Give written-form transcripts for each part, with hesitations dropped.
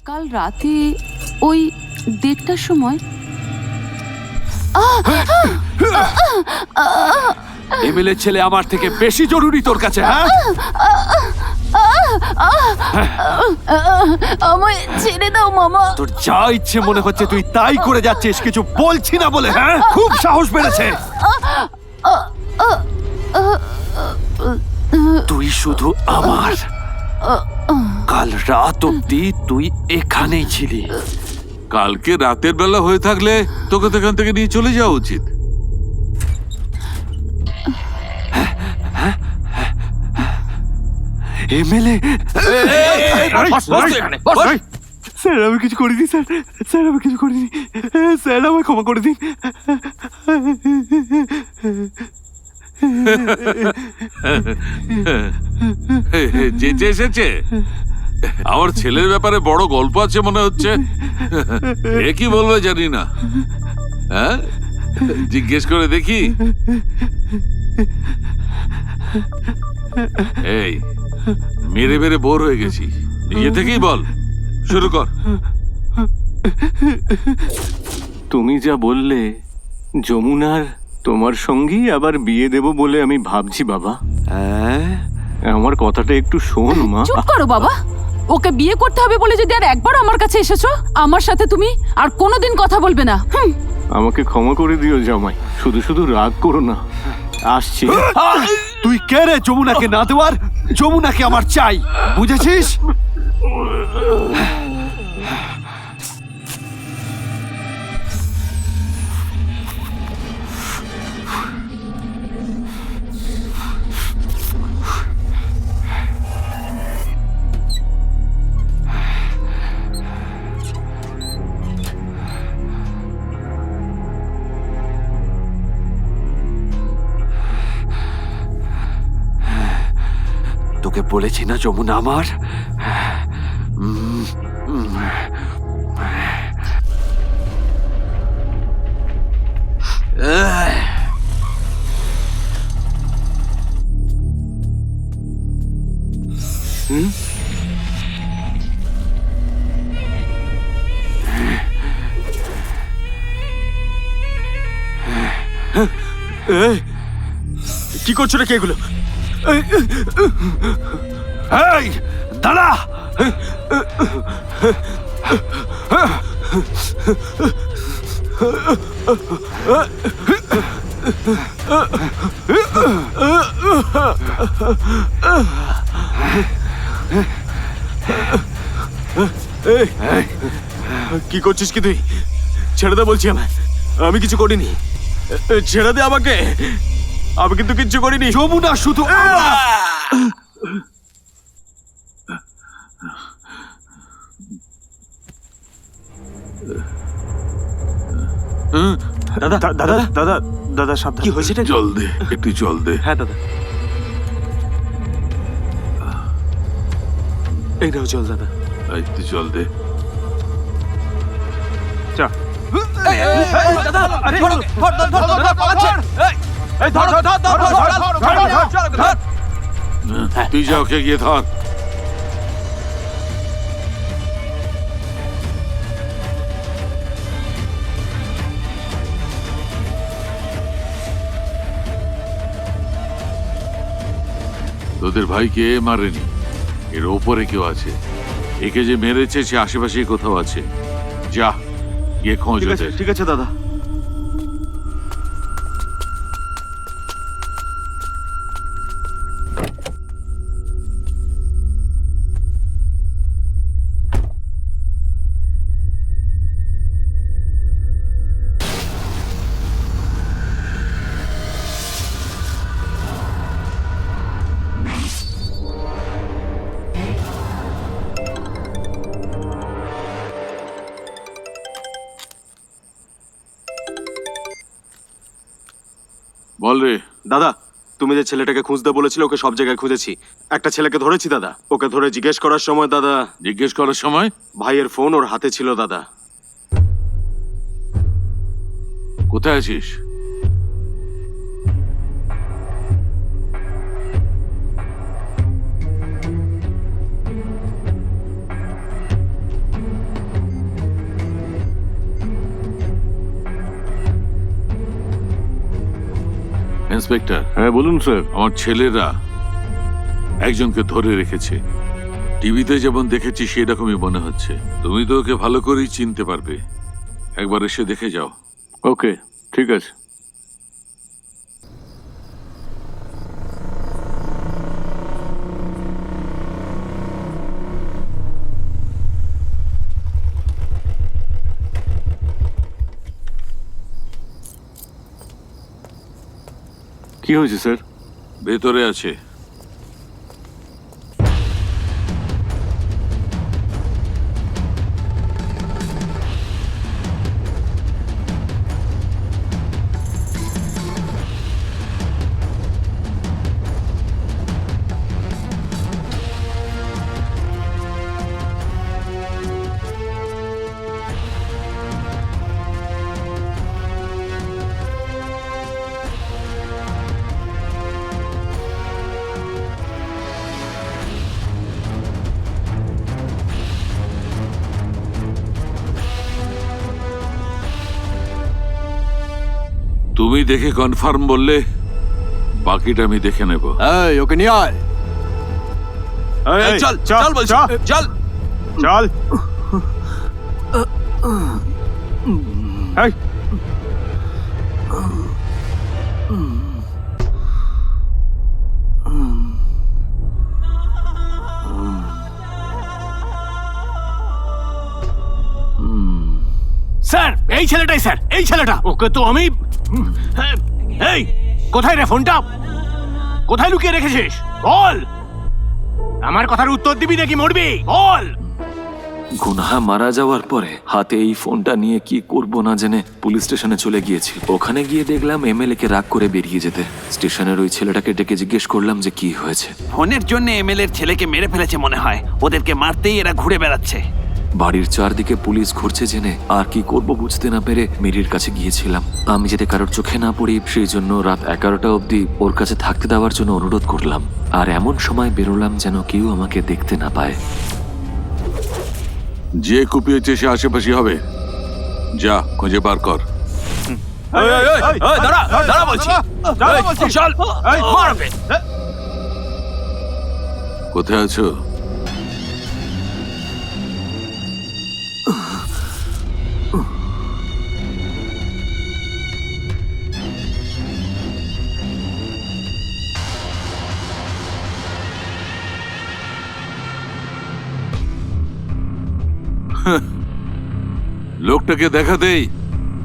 কাল রাতে ওই 1:30টার সময় এমএলএ ছেলে আমার থেকে বেশি জরুরি তোর কাছে, হ্যাঁ? আমায় ছেড়ে দাও মামা। তোর যা ইচ্ছে মনে হচ্ছে তুই তাই করে যাচ্ছিস, কিছু বলছি না বলে, হ্যাঁ? খুব সাহস বেড়েছে। তুই শুধু আমার। কাল রাত অব্দি তুই এখানেই ছিলি। কালকে রাতের বেলা হয়ে থাকলে তোকে তো এখান থেকে নিয়ে চলে যাওয়া উচিত। এমএলএ স্যার, আমি কিছু করিনি স্যার। স্যার, আমি কিছু করিনি স্যার, আমায় ক্ষমা করে দিন। যেচে এসেছে। আমার ছেলের ব্যাপারে বড় গল্প আছে মনে হচ্ছে। এ কি বলবে জানি না। হ্যাঁ, জিজ্ঞেস করে দেখি। এই মেরে মেরে বোর হয়ে গেছি, নিজে থেকেই বল, শুরু কর। তুমি যা বললে যমুনার তোমার সঙ্গেই আবার বিয়ে দেব বলে আমি ভাবছি বাবা। হ্যাঁ, আমার কথাটা একটু শোন মা। চুপ করো বাবা। ওকে বিয়ে করতে হবে বলে যদি আর একবার আমার কাছে এসেছো, আমার সাথে তুমি আর কোনোদিন কথা বলবে না। আমাকে ক্ষমা করে দিও জামাই, শুধু শুধু রাগ করো না। আসছি। তুই কে রে যমুনাকে না দেওয়ার? যমুনাকে আমার চাই, বুঝেছিস? তোকে বলেছি না যমুনা আমার। কি করছো রে এগুলো? এই দাঁড়া! কি করছিস কি তুই? ছেড়ে দে বলছি আমায়। আমি কিছু করিনি, ছেড়ে দে আমাকে। আমি কিন্তু কিচ্ছু করিনি। যমুনা শুধু দাদা দাদা দাদা দাদা সাবধান। কি হয়েছে? জল দে, একটু জল দে। হ্যাঁ দাদা, এই নাও জল দাদা। একটু জল দে। চা। তুই যা, ওকে গিয়ে ধর। তোদের ভাইকে মারেনি, এর ওপরে কেউ আছে। একে যে মেরেছে সে আশেপাশেই কোথাও আছে। যা গিয়ে খোঁজ ওদের। ঠিক আছে দাদা। বল রে। দাদা, তুমি যে ছেলেটাকে খুঁজতে বলেছিলে ওকে সব জায়গায় খুঁজেছি। একটা ছেলেকে ধরেছি দাদা। ওকে ধরে জিজ্ঞেস করার সময় দাদা, জিজ্ঞেস করার সময় ভাইয়ের ফোন ওর হাতে ছিল দাদা। কোথায় আছিস? ইন্সপেক্টর, হ্যাঁ বলুন স্যার। আমার ছেলেরা একজনকে ধরে রেখেছে। টিভিতে যেমন দেখেছি সেরকমই মনে হচ্ছে। তুমি তো ওকে ভালো করেই চিনতে পারবে, একবার এসে দেখে যাও। ওকে, ঠিক আছে। কি হয়েছে স্যার? ভেতরে আছে। তুমি দেখে কনফার্ম বললে বাকিটা আমি দেখে নেব। এই ওকে নিয়ে আয়। এই, চল চল বলছি, চল। চল। এই, স্যার এই ছেলেটাই স্যার, এই ছেলেটা। ওকে তো আমি এই কোথায় রে ফোনটা? কোথায় লুকিয়ে রেখেছিস? বল। আমার কথার উত্তর দিবি নাকি মরবি? বল। গুনহা মারা যাওয়ার পরে হাতে এই ফোনটা নিয়ে কি করব না জেনে পুলিশ স্টেশনে চলে গিয়েছি। ওখানে গিয়ে দেখলাম এমএলএ কে রাগ করে বেরিয়ে যেতে। স্টেশনের ওই ছেলেটাকে ডেকে জিজ্ঞেস করলাম যে কি হয়েছে। ফোনের জন্য এমএলএর ছেলেকে মেরে ফেলেছে মনে হয়। ওদেরকে মারতেই এরা ঘুরে বেড়াচ্ছে। বাড়ির চারদিকে পুলিশ ঘুরছে জেনে আর কি করব বুঝতে না পেরে মেরির কাছে গিয়েছিলাম। আমি যাতে কারোর চোখে না পড়ি সেই জন্য রাত 11টা অবধি ওর কাছে থাকতে দেওয়ার জন্য অনুরোধ করলাম। আর এমন সময় বেরোলাম যেন কেউ আমাকে দেখতে না পায়। যে কুপিয়েছে সে আশেপাশে হবে, যা খুঁজে বার কর। এই, এই, এই, এই, দাঁড়া দাঁড়া বলছি, এই, চল মার ওকে। কোথায় আছো? লোকটাকে দেখাতেই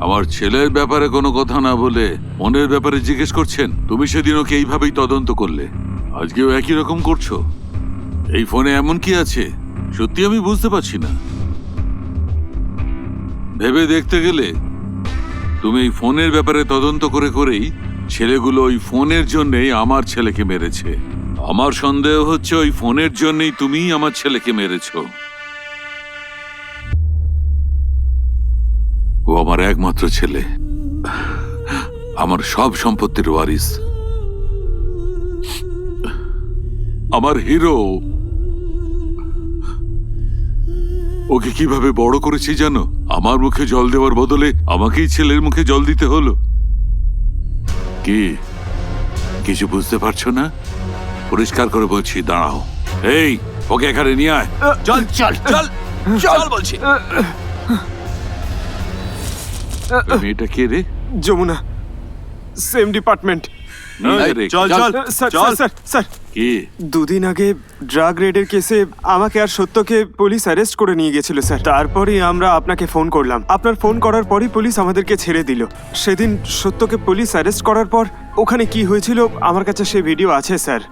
আমার ছেলের ব্যাপারে কোনো কথা না বলে মনের ব্যাপারে জিজ্ঞেস করছেন। তুমি সেদিন ওকে এইভাবেই তদন্ত করলে, আজকেও একই রকম করছো। এই ফোনে এমন কি আছে সত্যি আমি বুঝতে পারছি না। ভেবে দেখতে গেলে তুমি এই ফোনের ব্যাপারে তদন্ত করে করেই ছেলেগুলো ওই ফোনের জন্যই আমার ছেলেকে মেরেছে। আমার সন্দেহ হচ্ছে ওই ফোনের জন্যই তুমি আমার ছেলেকে মেরেছো। ও আমার একমাত্র ছেলে, আমার সব সম্পত্তির ওয়ারিস, আমার হিরো। ওকে কিভাবে বড় করেছি জানো? আমার মুখে জল দেওয়ার বদলে আমাকেই ছেলের মুখে জল দিতে হলো। কি কিছু বুঝতে পারছো না? পরিষ্কার করে বলছি, দাঁড়াও। এই ওকে এখানে নিয়ে আয়। চল চল চল চল বলছি। মেয়েটা কে রে? Jamuna, same department. নিয়ে রে। চল চল স্যার চল। স্যার স্যার, কি? দুদিন আগে ড্রাগ রেডের কেসে আমাকে আর সত্যকে পুলিশ অ্যারেস্ট করে নিয়ে গেছিল স্যার। তারপরেই আমরা আপনাকে ফোন করলাম। আপনার ফোন করার পরই পুলিশ আমাদেরকে ছেড়ে দিল। সেদিন সত্যকে পুলিশ অ্যারেস্ট করার পর ওখানে কি হয়েছিল আমার কাছে সে ভিডিও আছে স্যার।